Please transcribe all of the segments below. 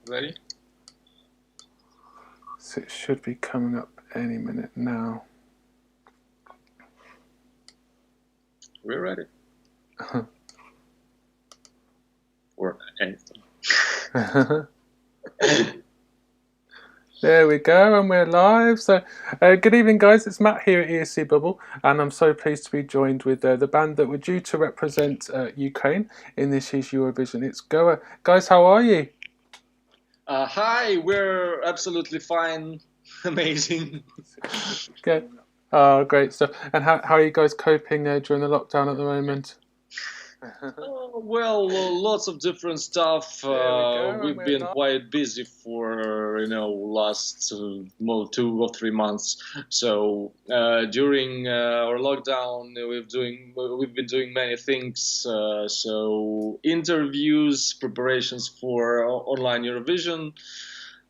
Ready? So it should be coming up any minute now. We're ready. Or anything. There we go, and we're live. So, good evening, guys. It's Matt here at ESC Bubble, and I'm so pleased to be joined with the band that were due to represent Ukraine in this year's Eurovision. It's Goa. Guys, how are you? Hi, we're absolutely fine. Amazing. Good. Oh, great stuff. And how are you guys coping during the lockdown at the moment? Well, lots of different stuff. We've been quite busy for last 2 or 3 months. So during our lockdown, we've been doing many things. So interviews, preparations for online Eurovision.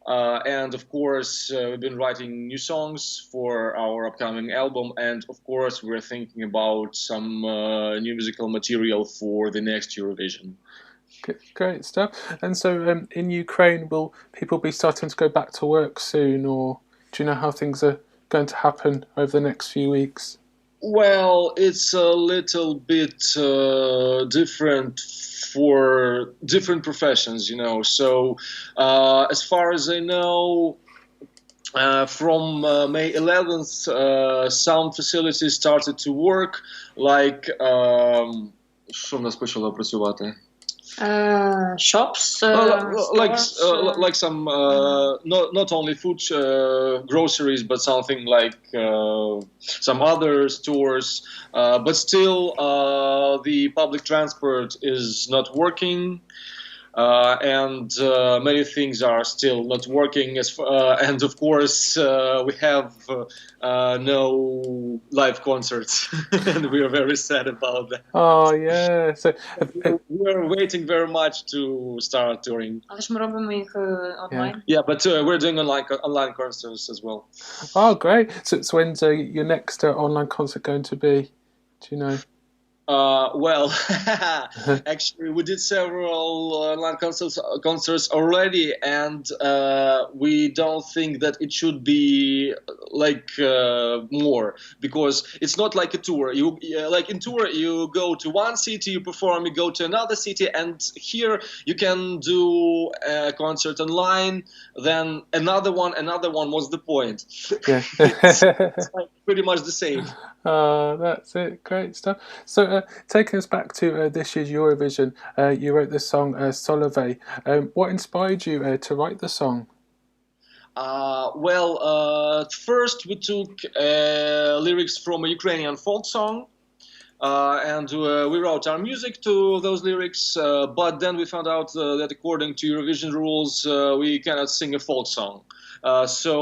And of course, we've been writing new songs for our upcoming album, and of course, we're thinking about some new musical material for the next Eurovision. Great stuff. And so, in Ukraine, will people be starting to go back to work soon, or do you know how things are going to happen over the next few weeks? Well, it's a little bit different for different professions, So, as far as I know, from May 11th, some facilities started to work, like що в нас почало працювати? Shops, like some not only food groceries, but something like some other stores, but still the public transport is not working, and many things are still not working, and of course we have no live concerts and we are very sad about that. Oh yeah, so we're waiting very much to start touring. Але ж ми робимо їх online. Yeah, but we're doing online concerts as well. Oh great. So when's your next online concert going to be? Do you know? Well, actually, we did several online concerts already, and we don't think that it should be like more, because it's not like a tour. Like in tour, you go to one city, you perform, you go to another city, and here you can do a concert online. Then another one. What's the point? Yeah, it's like pretty much the same. That's it. Great stuff. So, taking us back to this year's Eurovision, you wrote the song Solovey. What inspired you to write the song? Well, first we took lyrics from a Ukrainian folk song, and we wrote our music to those lyrics, but then we found out that according to Eurovision rules, we cannot sing a folk song. So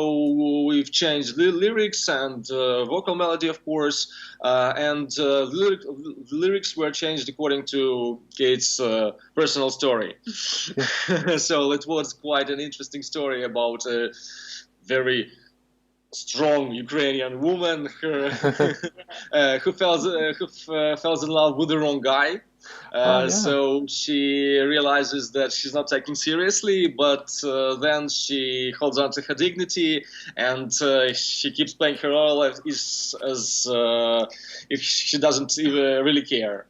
we've changed the lyrics and vocal melody, of course, and the lyrics were changed according to Kate's personal story. So it was quite an interesting story about a very strong Ukrainian woman who fell in love with the wrong guy. So she realizes that she's not taken seriously, but then she holds on to her dignity, and she keeps playing her role as if she doesn't even really care.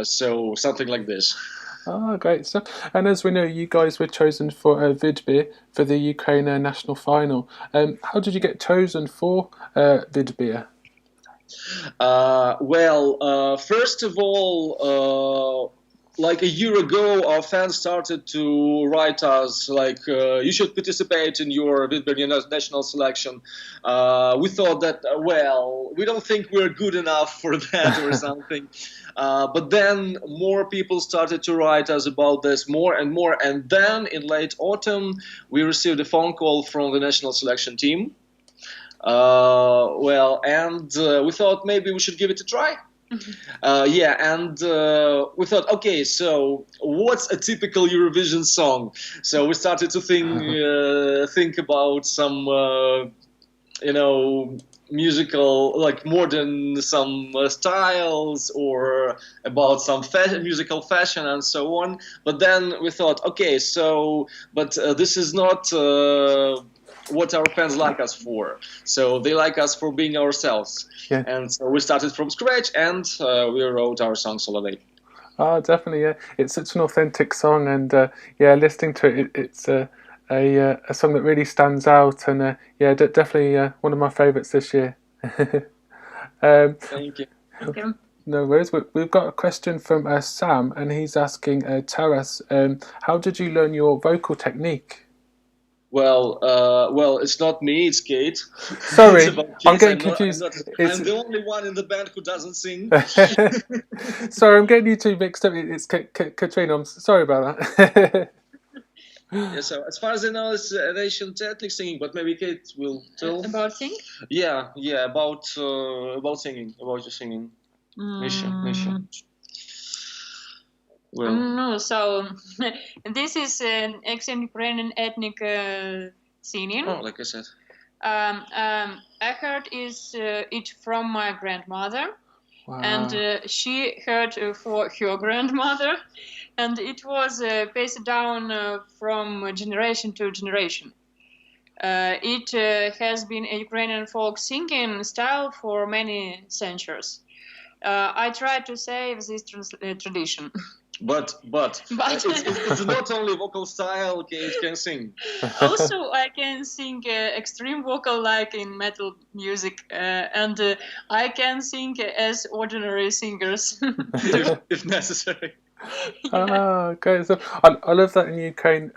So something like this. Oh, great stuff. And as we know, you guys were chosen for Vidbir for the Ukraine national final. How did you get chosen for Vidbir? Well, first of all, like a year ago, our fans started to write us like, you should participate in your Vidbir national selection. We thought that, well, we don't think we're good enough for that or something. But then more people started to write us about this more and more. And then in late autumn, we received a phone call from the national selection team. And we thought maybe we should give it a try. And we thought, okay, so what's a typical Eurovision song? So we started to think about some, musical, like more than some styles or about some musical fashion and so on. But then we thought, okay, so but this is not what our fans like us for. So they like us for being ourselves. Yeah. And so we started from scratch, and we wrote our song Solovey. Oh, definitely, yeah. It's such an authentic song, and listening to it, it's a song that really stands out, and definitely one of my favourites this year. Thank you. Okay. No worries. We've got a question from Sam, and he's asking Taras, how did you learn your vocal technique? Well, it's not me, it's Kate. Sorry, It's about I'm kids. getting confused. I'm the only one in the band who doesn't sing. Sorry, I'm getting you two mixed up. It's Katrina. I'm sorry about that. Yeah, so as far as I know, it's Asian ethnic singing, but maybe Kate will tell. About sing? Yeah, about singing, about your singing. Misha. Well, No, so this is an ex-Ukrainian ethnic singing. oh, like I said. I heard it from my grandmother, Wow. and she heard for her grandmother, and it was passed down from generation to generation. It has been a Ukrainian folk singing style for many centuries. I try to save this tradition. But it's not only vocal style Kate can sing. Also, I can sing extreme vocal like in metal music, and I can sing as ordinary singers. if necessary. Ah, great. So I love that in Ukraine.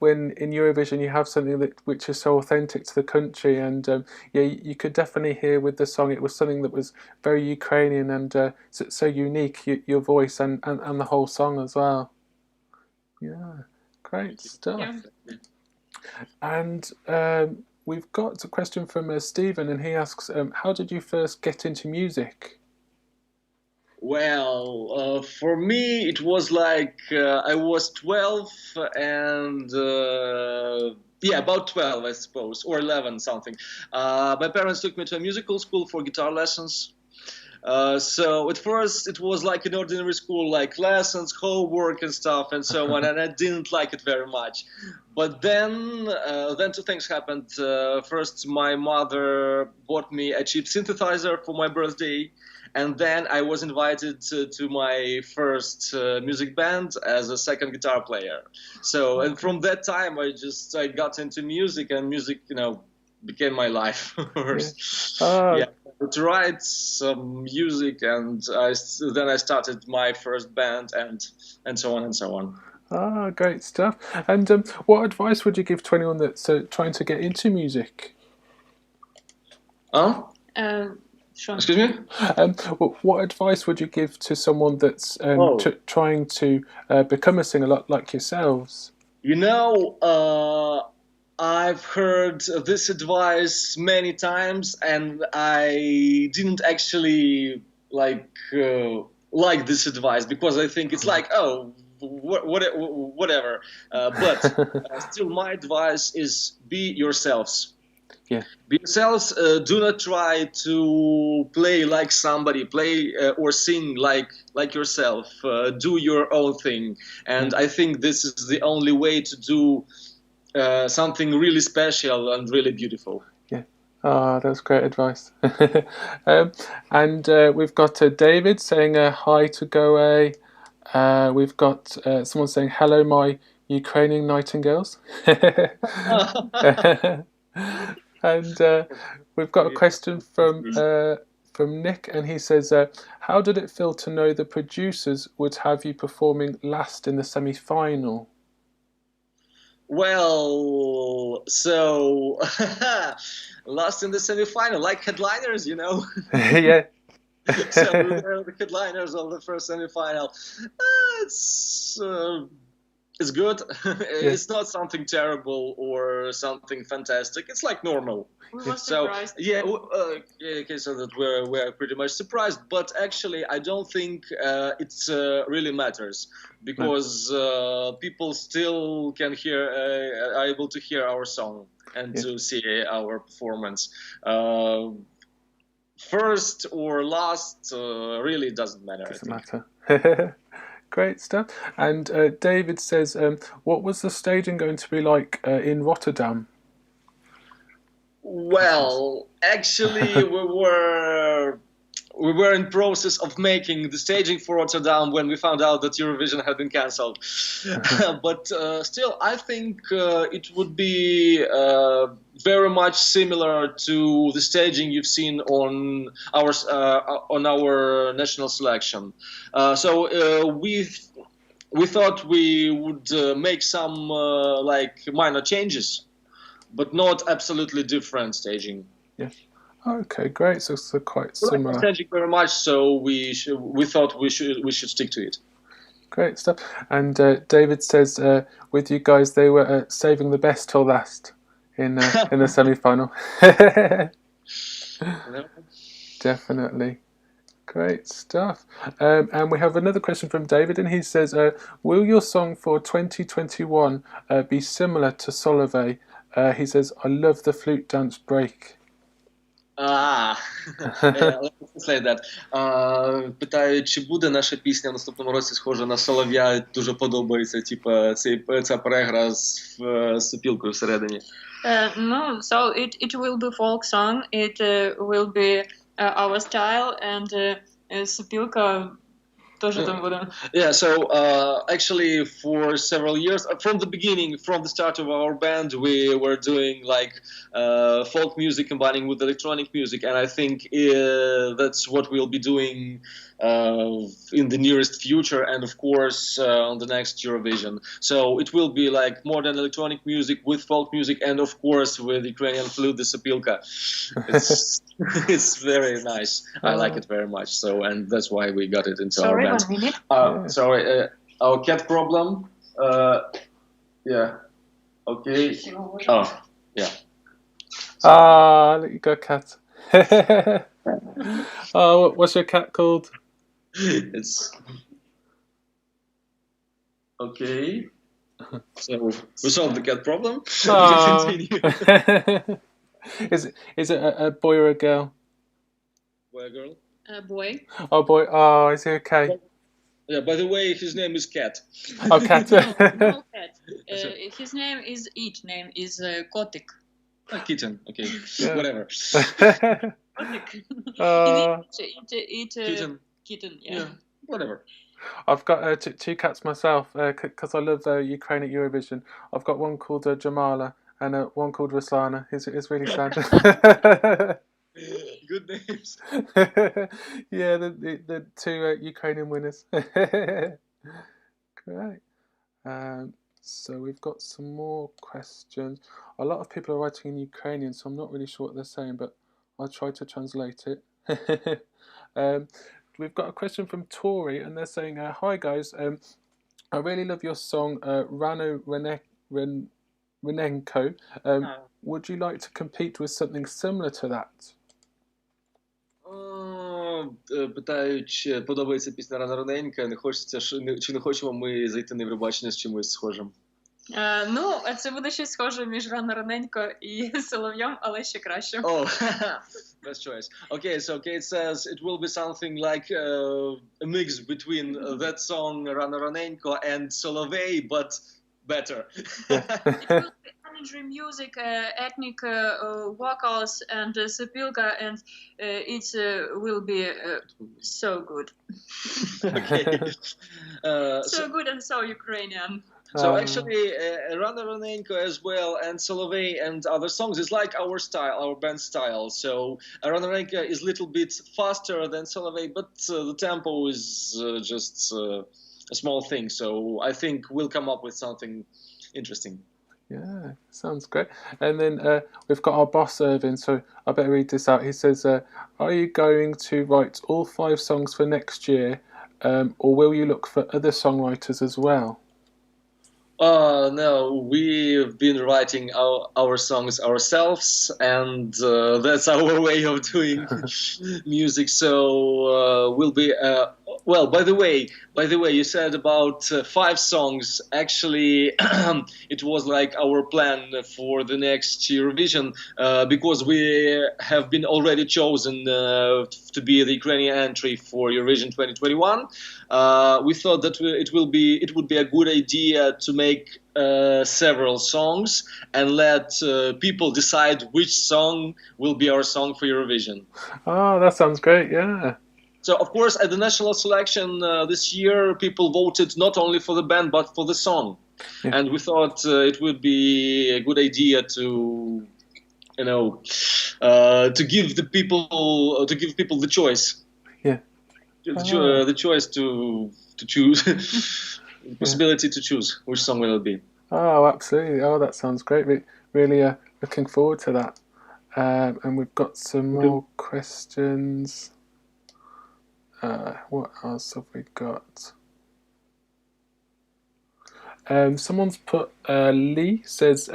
When in Eurovision you have something which is so authentic to the country, and you could definitely hear with the song it was something that was very Ukrainian and so unique. Your voice and the whole song as well. Yeah, great stuff. Yeah. And we've got a question from Stephen, and he asks, "How did you first get into music?" Well, for me, it was like I was 12 and about 12, I suppose, or 11, something. My parents took me to a musical school for guitar lessons. So at first it was like an ordinary school, like lessons, homework and stuff and so on, and I didn't like it very much. But then two things happened. First, my mother bought me a cheap synthesizer for my birthday. And then I was invited to my first music band as a second guitar player. So, and from that time, I got into music, and music, became my life. Yeah, to write some music, and then I started my first band, and so on and so on. Ah, great stuff. And what advice would you give to anyone that's trying to get into music? Huh? Sure. Excuse me? What advice would you give to someone that's trying to become a singer like yourselves? I've heard this advice many times, and I didn't actually like this advice because I think it's like, whatever. But still, my advice is be yourselves. Yeah. Be yourselves. Do not try to play like somebody. Play or sing like yourself. Do your own thing. And I think this is the only way to do something really special and really beautiful. Yeah. Ah, that's great advice. And we've got David saying hi to Goe. We've got someone saying hello, my Ukrainian nightingales. And we've got a question from Nick, and he says, "How did it feel to know the producers would have you performing last in the semi-final?" Well, so last in the semi-final, like headliners, Yeah. So we were the headliners of the first semi-final. It's It's good. It's not something terrible or something fantastic. It's like normal. We were So surprised. yeah, okay, so that we're pretty much surprised. But actually, I don't think it's really matters because people still can hear, are able to hear our song and to see our performance. First or last really doesn't matter. Doesn't matter. Great stuff. And David says, what was the staging going to be like in Rotterdam? Well, actually, we were in process of making the staging for Rotterdam when we found out that Eurovision had been cancelled. But still, I think it would be very much similar to the staging you've seen on our national selection. So we thought we would make some like minor changes, but not absolutely different staging. Yes. Okay, great. So quite similar. Like staging very much, so we thought we should stick to it. Great stuff. And David says, with you guys, they were saving the best till last in the semi-final. Definitely. Great stuff. And we have another question from David, and he says, will your song for 2021 be similar to Solovey? He says, I love the flute dance break. Let's say that. Питаю, чи буде наша пісня в наступному році схожа на Солов'я? Дуже подобається, типа, ця перегра з сопілкою всередині. No, so it will be folk song. It will be our style, and сопілка тоже там буде. Yeah, so actually for several years, from the beginning, from the start of our band, we were doing like folk music combining with electronic music, and I think that's what we'll be doing in the nearest future, and of course on the next Eurovision. So it will be like modern electronic music with folk music, and of course with Ukrainian flute, the sopilka. It's very nice. I like it very much. So, and that's why we got it into our band. Sorry, our cat problem. Yeah. Okay. Oh, yeah. Look, you got a cat. Oh, what's your cat called? It's okay. So we solved the cat problem. Continue. Is it a boy or a girl? Boy or girl? Boy. Oh, boy. Oh, is he okay? Yeah, by the way, his name is Cat. Oh, Cat. No, Cat. His name is Kotik. Kitten, okay. Yeah. Whatever. Kotik. Kitten, yeah. Whatever. I've got two cats myself because I love Ukraine at Eurovision. I've got one called Jamala and one called Ruslana. It's really sad. Good names. Yeah, the two Ukrainian winners. Great. So we've got some more questions. A lot of people are writing in Ukrainian, so I'm not really sure what they're saying, but I'll try to translate it. We've got a question from Tori, and they're saying, hi guys, I really love your song Rano Renenko. Would you like to compete with something similar to that? Питають, чи подобається пісня «Рано раненька», чи не хочемо ми зайти на Євробачення з чимось схожим? Ну, це буде щось схоже між «Рано раненько» і «Солов'ям», але ще краще. Oh, best choice. Okay, so Kate says it will be something like a mix between that song «Рано раненько» and Solovey, but better. It will be energy music, ethnic vocals, and sopilka, and it will be so good. Okay. So good and so Ukrainian. So actually, Rana Ronenko as well, and Solovey and other songs is like our style, our band style. So Rana Ronenko is a little bit faster than Solovey, but the tempo is just a small thing. So I think we'll come up with something interesting. Yeah, sounds great. And then we've got our boss, Irvin, so I better read this out. He says, are you going to write all 5 songs for next year, or will you look for other songwriters as well? No, we've been writing our songs ourselves, and that's our way of doing music. So we'll be. Well, by the way, you said about 5 songs. Actually, it was like our plan for the next Eurovision because we have been already chosen to be the Ukrainian entry for Eurovision 2021. We thought that it would be a good idea to make several songs and let people decide which song will be our song for Eurovision. Oh, that sounds great. Yeah. So, of course, at the national selection this year, people voted not only for the band but for the song, and we thought it would be a good idea to, to give people the choice. Yeah. The choice to choose, the possibility to choose which song will it be. Oh, absolutely. Oh, that sounds great. Really looking forward to that. And we've got some more questions. What else have we got? Someone's put, Lee says,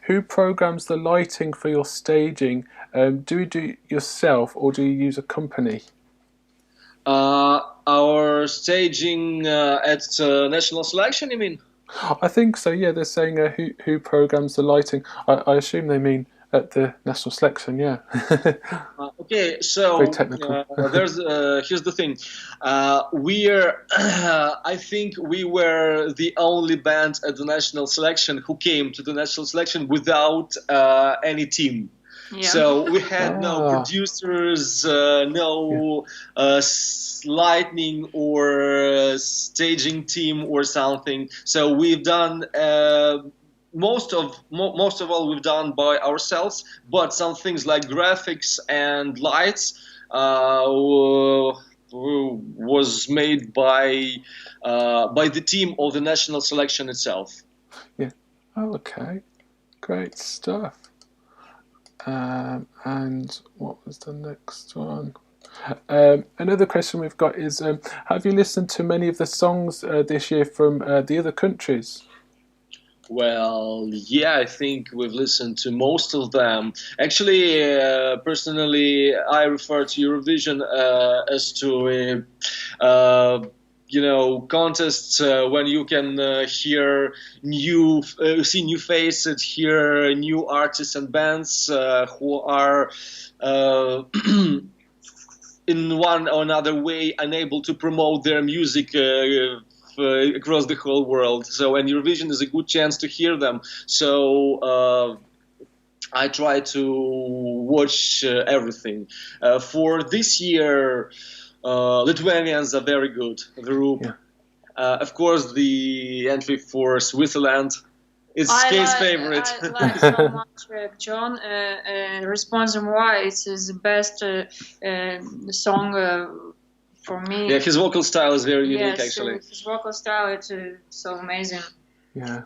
who programs the lighting for your staging? Do you do it yourself or do you use a company? Our staging at national selection, you mean? I think so, yeah. They're saying who programs the lighting. I assume they mean at the national selection, yeah. Okay, so Very technical. Here's the thing. I think we were the only band at the national selection who came to the national selection without any team. Yeah. So we had no producers, no lighting or staging team or something. So we've done most of all we've done by ourselves. But some things like graphics and lights was made by the team of the national selection itself. Yeah. Oh, okay. Great stuff. And what was the next one? Another question we've got is, have you listened to many of the songs this year from the other countries? Well, yeah, I think we've listened to most of them. Actually, personally, I refer to Eurovision as to contests when you can see new faces, hear new artists and bands who are in one or another way unable to promote their music across the whole world. So, and Eurovision is a good chance to hear them. So I try to watch everything. For this year, Lithuanians are very good. The group. Yeah. Of course, the entry for Switzerland. It's Kay's favorite. I like so much John. Response why it's his best song for me. Yeah, his vocal style is very unique, actually. His vocal style is so amazing. Yeah.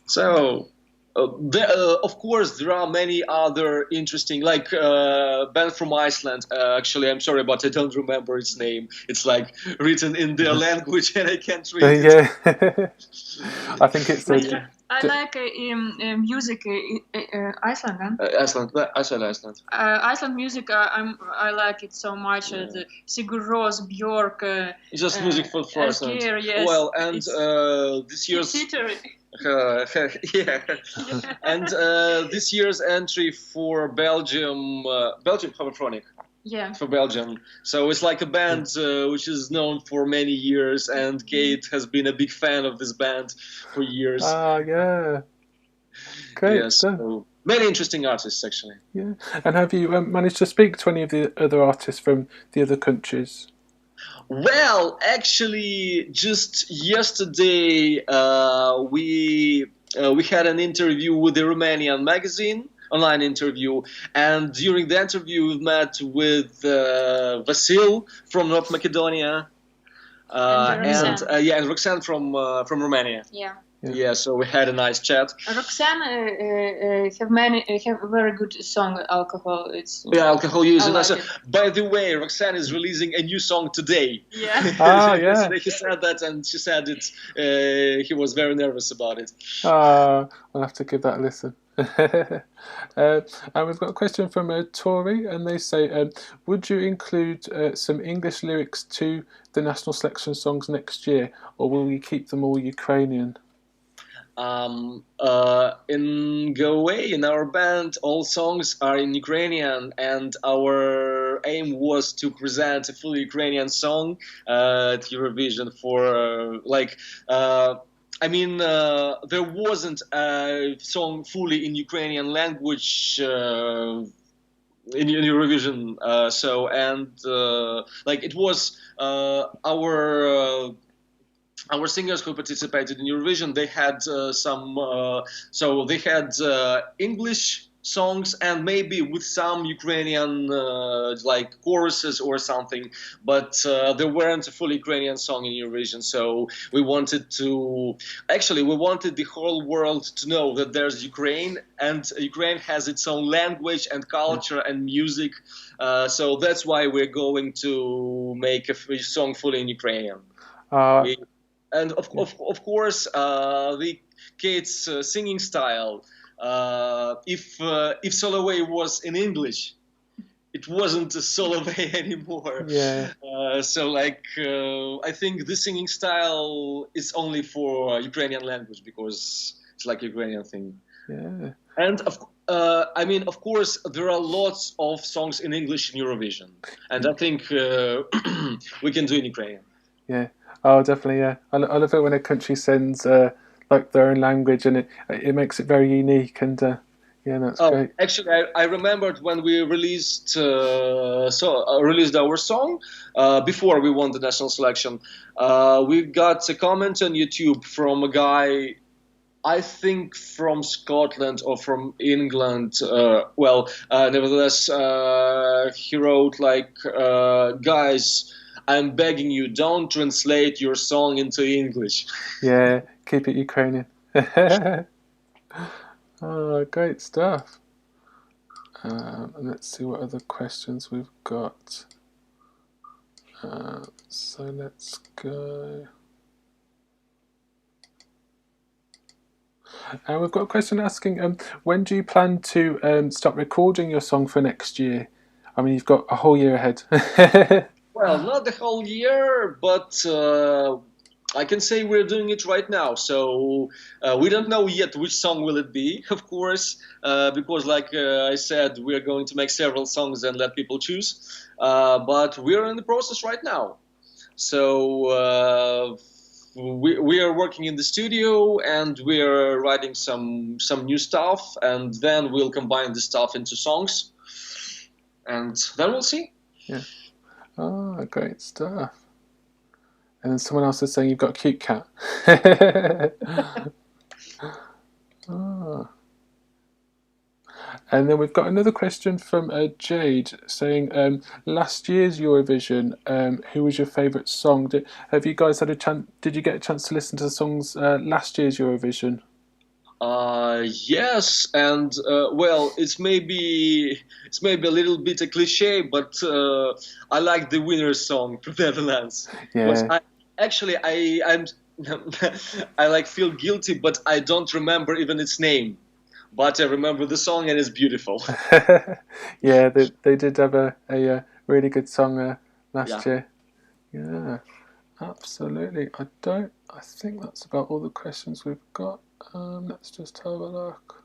So, of course, there are many other interesting, like band from Iceland. Actually, I'm sorry, but I don't remember its name. It's like written in their language, and I can't read it. Yeah. I think it's I like music Iceland. Iceland. Iceland music. I like it so much. The Sigur Rós, Björk. It's just music for Iceland. Yes. Well, and this year's. Yeah. And this year's entry for Belgium Hoverphonic. Yeah. For Belgium. So it's like a band which is known for many years, and Kate has been a big fan of this band for years. Yeah. Great. Yes. So many interesting artists, actually. Yeah. And have you managed to speak to any of the other artists from the other countries? Well, actually, just yesterday we had an interview with the Romanian magazine, online interview, and during the interview we met with Vasil from North Macedonia, and Roxanne from Romania. Yeah. Yeah, so we had a nice chat. Roxanne have a very good song, Alcohol. It's Alcohol use. I And like also, it. by the way, Roxanne is releasing a new song today. Yeah. Yesterday he said that, and she said it. He was very nervous about it. I'll have to give that a listen. And we've got a question from Tori, and they say, would you include some English lyrics to the national selection songs next year, or will you keep them all Ukrainian? In Go Away, in our band, all songs are in Ukrainian, and our aim was to present a fully Ukrainian song at Eurovision for there wasn't a song fully in Ukrainian language in Eurovision, it was our singers who participated in Eurovision. They had they had English songs and maybe with some Ukrainian choruses or something, but there weren't a full Ukrainian song in Eurovision. So we wanted the whole world to know that there's Ukraine, and Ukraine has its own language and culture and music. So that's why we're going to make a song fully in Ukrainian. And of course, the kids' singing style. If Solovey was in English, it wasn't a Solovey anymore. Yeah. I think the singing style is only for Ukrainian language because it's like a Ukrainian thing. Yeah. And of course, there are lots of songs in English in Eurovision, and I think we can do it in Ukrainian. Yeah. Oh, definitely. Yeah. I love it when a country sends their own language, and it makes it very unique. And that's great. Actually, I remembered when we released our song before we won the national selection. We got a comment on YouTube from a guy, I think from Scotland or from England. Nevertheless, he wrote guys, I'm begging you, don't translate your song into English. Yeah, keep it Ukrainian. Oh, great stuff. Let's see what other questions we've got. So let's go. We've got a question asking, when do you plan to start recording your song for next year? I mean, you've got a whole year ahead. Well, not the whole year, but I can say we're doing it right now. So we don't know yet which song will it be, of course, because like I said, we're going to make several songs and let people choose. But we're in the process right now. So we are working in the studio and we're writing some new stuff, and then we'll combine the stuff into songs, and then we'll see. Yeah. Oh, great stuff. And then someone else is saying you've got a cute cat. Oh. And then we've got another question from Jade saying, last year's Eurovision, who was your favourite song? Did you guys had a chance? Did you get a chance to listen to the songs last year's Eurovision? Yes, and it's maybe a little bit a cliche, but I like the winner's song from Netherlands. Yeah. I'm I feel guilty, but I don't remember even its name. But I remember the song, and it's beautiful. Yeah, they did have a really good song last year. Yeah, absolutely. I think that's about all the questions we've got. Let's just have a look.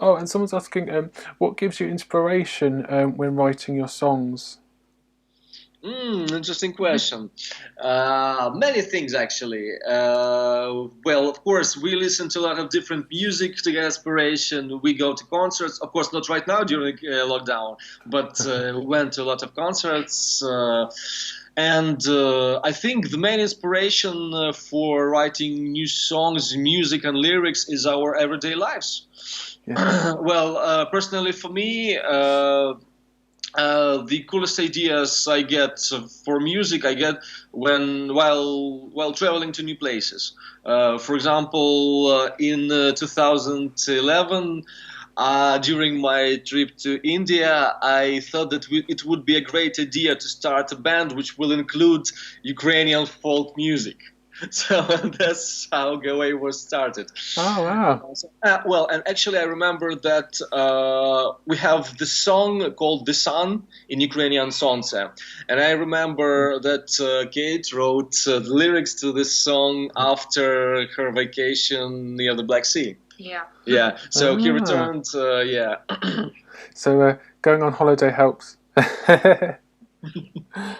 And someone's asking, what gives you inspiration when writing your songs? Interesting question. Many things, actually. Of course, we listen to a lot of different music to get inspiration. We go to concerts. Of course, not right now during lockdown, but we went to a lot of concerts. And I think the main inspiration for writing new songs, music, and lyrics is our everyday lives. Yeah. Personally, for me, the coolest ideas I get for music I get while traveling to new places. For example, in 2011, during my trip to India, I thought that it would be a great idea to start a band which will include Ukrainian folk music. So that's how Gaway was started. Oh wow! Well, and actually, I remember that we have the song called "The Sun" in Ukrainian Sonce, and I remember that Kate wrote the lyrics to this song after her vacation near the Black Sea. Yeah. Yeah, so he Ah. returned. Yeah. So going on holiday helps.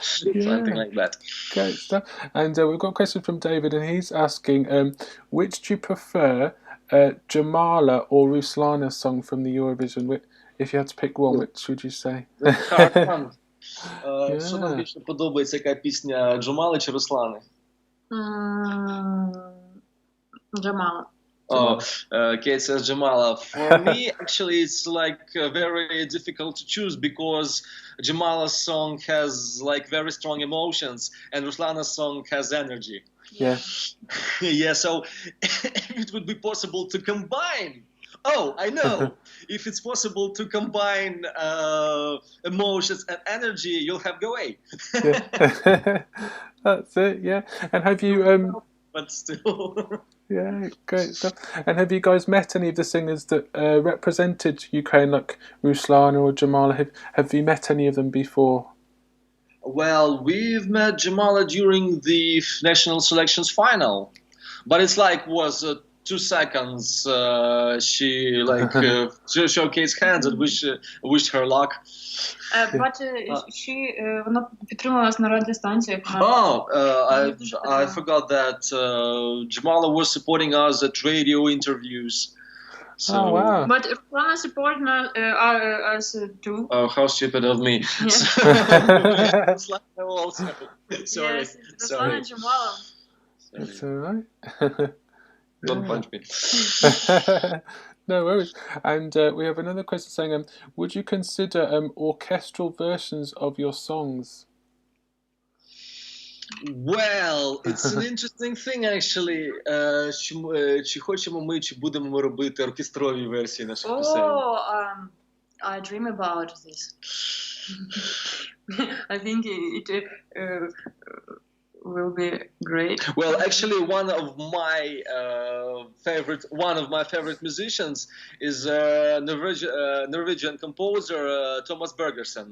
Something like that. Great stuff. And we've got a question from David, and he's asking, which do you prefer, Jamala or Ruslana's song from the Eurovision? If you had to pick one, which would you say? Hard one. Yeah. Що вам більше подобається, яка пісня, Джамали чи Руслани? Jamala. Oh, Kate says Jamala. For me, actually, it's like very difficult to choose because Jamala's song has like very strong emotions and Ruslana's song has energy. Yeah. Yeah, so if it would be possible to combine. Oh, I know. If it's possible to combine emotions and energy, you'll have Gaway. Yeah. That's it. Yeah. And have you? But still. Yeah, great stuff. And have you guys met any of the singers that represented Ukraine, like Ruslana or Jamala? Have you met any of them before? Well, we've met Jamala during the national selections final, but it's like was 2 seconds. She like showcased hands and wished her luck. But вона підтримала нас на радіостанціях. I forgot that Jamala was supporting us at radio interviews. So, oh wow! But Ruslana supported us too. Oh, how stupid of me! Yeah. Also. Sorry, Yes, sorry. Ruslana and Jamala. That's all right. Don't punch me. No worries. And we have another question saying, would you consider orchestral versions of your songs? Well, it's an interesting thing, actually. Чи хочемо ми, чи будемо робити оркестрові версії наших пісень? I dream about this. I think it will be great. Well, actually, one of my favorite musicians is Norwegian composer Thomas Bergersen.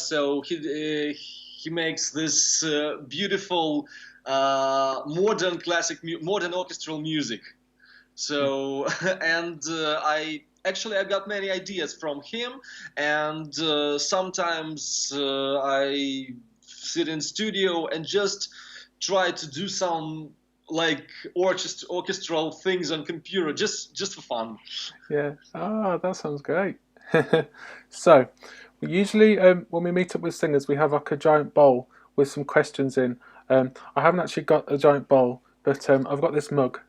So he makes this beautiful modern orchestral music. So and I got many ideas from him, and sometimes I sit in studio and just try to do some like orchestral things on computer just for fun. Yeah. Ah, that sounds great. So usually when we meet up with singers, we have like a giant bowl with some questions in. I haven't actually got a giant bowl, but I've got this mug.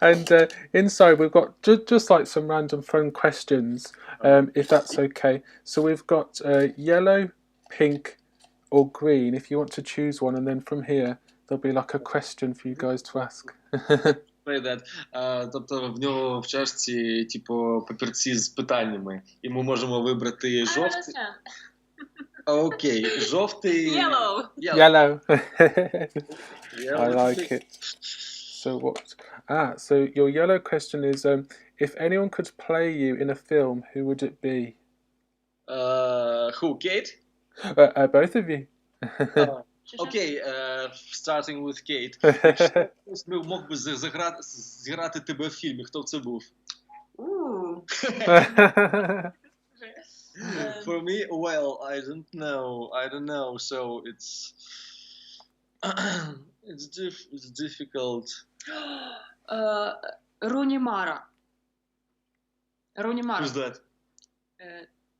And inside we've got just like some random fun questions, if that's okay. So we've got yellow, pink, or green, if you want to choose one, and then from here there'll be like a question for you guys to ask. That. Тобто в нього в чашці типу папірці з питаннями, і ми можемо вибрати жовтий. Окей, жовтий. Yellow. Yellow. I like it. So what? So your yellow question is, if anyone could play you in a film, who would it be? Who, Kate? Both of you. Okay, starting with Kate. Хтось мог би зіграти тебе в фільмі, хто б це був? For me, well, I don't know, so it's difficult. Руни Мара. Who's that?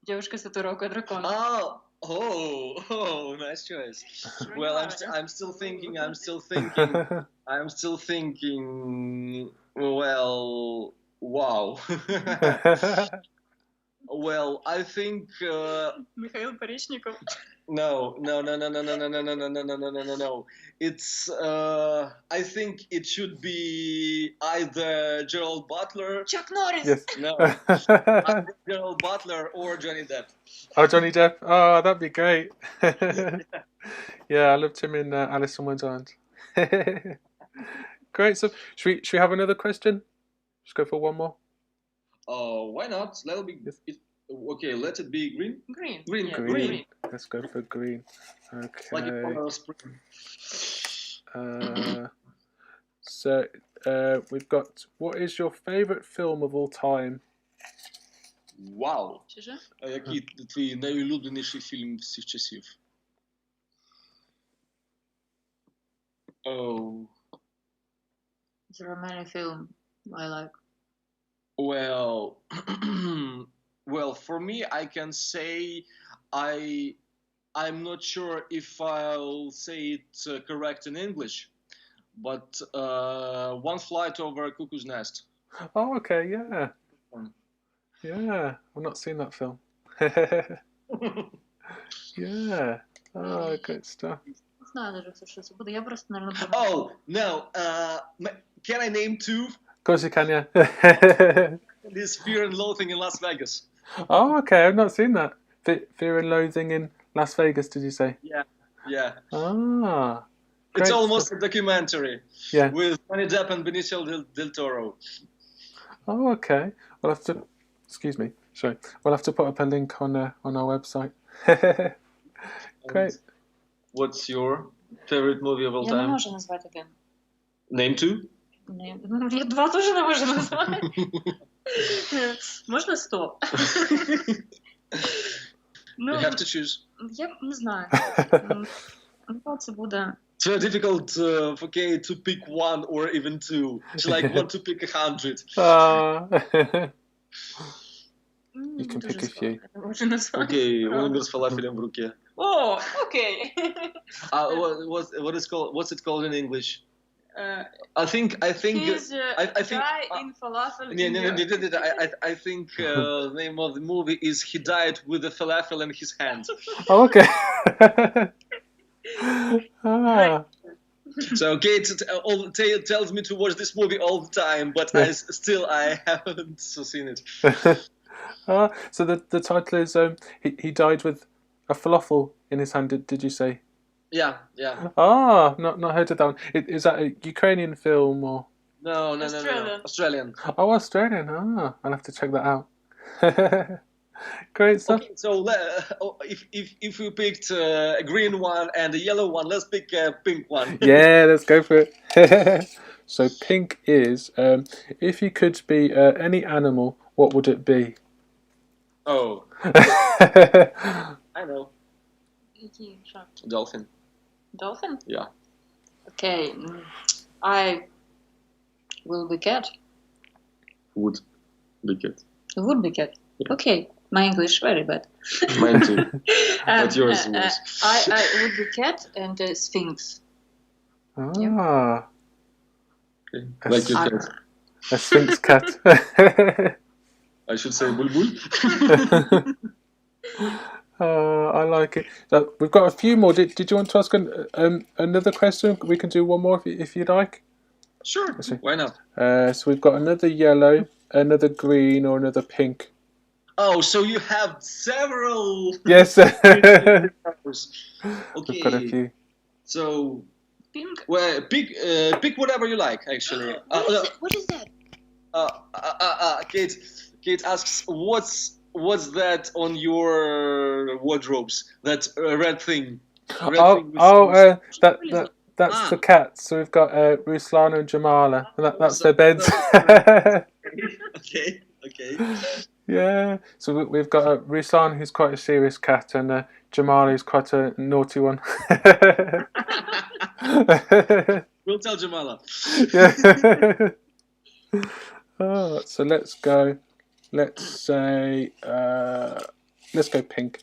Девушка с татуировкой дракона. Oh, nice choice. Well, I'm still thinking. Well, wow. Well, I think Михаил Поречников. no. It's I think it should be either Gerald Butler. Chuck Norris. Yes. No, either Gerald Butler or Johnny Depp. Oh, Johnny Depp. Oh, that'd be great. Yeah, I loved him in Alice in Wonderland. Great. So, should we have another question? Just go for one more. Why not? Let it be. Yes. Okay, let it be green. Green. Green. Yeah, Green. Let's go for green. Like in Okay. spring. So we've got. What is your favorite film of all time? Вау! Чуже? А який твій найулюбленіший фільм всіх часів? Oh, There are many films I like. well, well, for me, I can say I'm not sure if I'll say it correct in English, but One Flight Over Cuckoo's Nest. Oh, okay, yeah. Yeah, I've not seen that film. Yeah. Oh, good stuff. Не знаю даже, що це буде. Я просто, наверное, Oh, no, can I name two? Of course you can, yeah. This Fear and Loathing in Las Vegas. Oh, okay, I've not seen that. Fear and Loathing in Las Vegas, did you say? Yeah. Ah. It's Great almost stuff. a documentary Yeah. with Johnny Depp and Benicio del Toro. Oh, okay. We'll have to. Excuse me. Sorry. We'll have to put up a link on our website. Great. What's your favorite movie of all Я не time? можу назвати один. Name two? Я два теж не можу назвати. Можна 100? Ну, You have to choose. я не знаю. Ну, це буде... It's very difficult, okay, to pick one or even two. It's like one to pick 100. You can pick a few. Okay, Умер с фалафелем в руке. О, окей. What's it called in English? I think. He's I think. guy in falafel. I think the name of the movie is He Died with a Falafel in His Hand. Oh, okay. Ah. So Kate tells me to watch this movie all the time, but I haven't seen it. So the title is he died with a falafel in his hand. Did you say? Yeah. Ah, not heard of that one. Is that a Ukrainian film or? No. Australian. Oh, Australian. Ah, I'll have to check that out. Great stuff. Okay, so if we picked a green one and a yellow one, let's pick a pink one. Yeah, let's go for it. So pink is if you could be any animal, what would it be? Oh, I know. Який? Що? Dolphin. Dolphin? Yeah. Okay. I will be cat. Would be cat. Would be cat. Okay. My English very bad. Mine too. But yours was. I would be cat and a sphinx. Ah, Okay. Like your cat. a sphinx cat. I should say bulbul. I like it. We've got a few more. Did you want to ask another question? We can do one more if you like. Sure. Why not? So we've got another yellow, another green, or another pink. Oh, so you have several. Yes. Okay. We've got a few. So Pink? well, pick whatever you like. Actually. What is that? Kate asks, what's that on your wardrobes? That red thing. That's the cats. So we've got Ruslan and Jamala, and that's their beds. Okay. Yeah. So we've got Ruslan, who's quite a serious cat, and Jamala, who's quite a naughty one. We'll tell Jamala. Yeah. So let's go. Let's say let's go pink.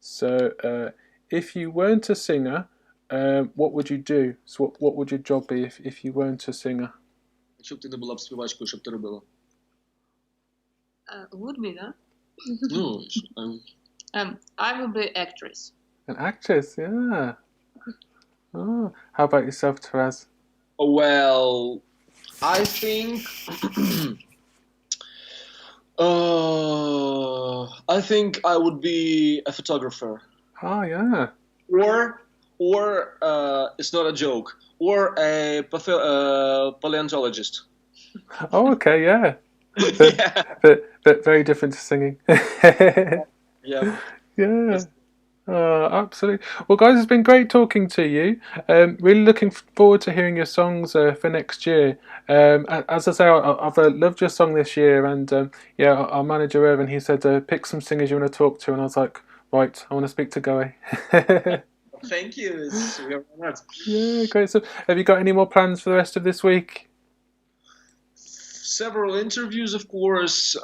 So if you weren't a singer, what would you do? So what would your job be if you weren't a singer? Якщо б ти не була б співачкою, що б ти робила? Would be, huh? No, I will be actress. An actress, yeah. Oh, how about yourself, Taraz? well, I think I think I would be a photographer, Oh, yeah. or it's not a joke, or a paleontologist. Oh, okay, yeah. Yeah, But very different to singing. yeah. Yeah. Absolutely. Well, guys, it's been great talking to you. Really looking forward to hearing your songs for next year. As I say, I've loved your song this year, and yeah, our manager Irvin, he said pick some singers you want to talk to, and I was like, right, I want to speak to Goe. Thank you. We are honored. Yeah, great. So, have you got any more plans for the rest of this week? Several interviews, of course.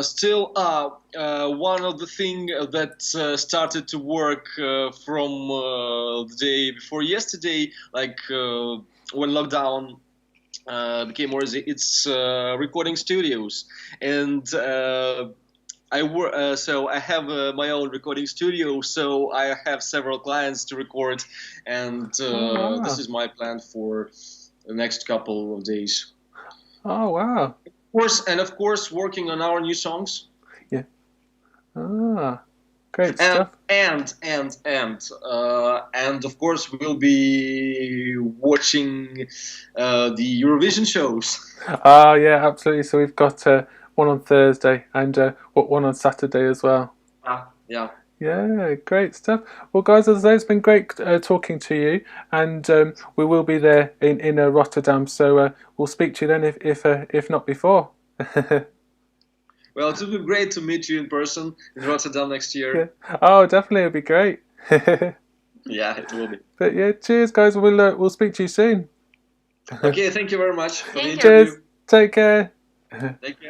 Still, one of the thing that started to work from the day before yesterday, like when lockdown became more easy, it's recording studios, and so I have my own recording studio, so I have several clients to record, and Oh, wow. this is my plan for the next couple of days. Oh, wow. Of course, working on our new songs. Yeah. Great stuff. And of course, we'll be watching the Eurovision shows. Oh, yeah, absolutely. So we've got one on Thursday and one on Saturday as well. Yeah. Yeah, great stuff. Well, guys, as I say, it's been great talking to you, and we will be there in Rotterdam. So we'll speak to you then, if not before. Well, it will be great to meet you in person in Rotterdam next year. Yeah. Oh, definitely, it'll be great. Yeah, it will be. But yeah, cheers, guys. We'll speak to you soon. Okay, thank you very much for the Thank you. interview. Cheers. Take care. Take care.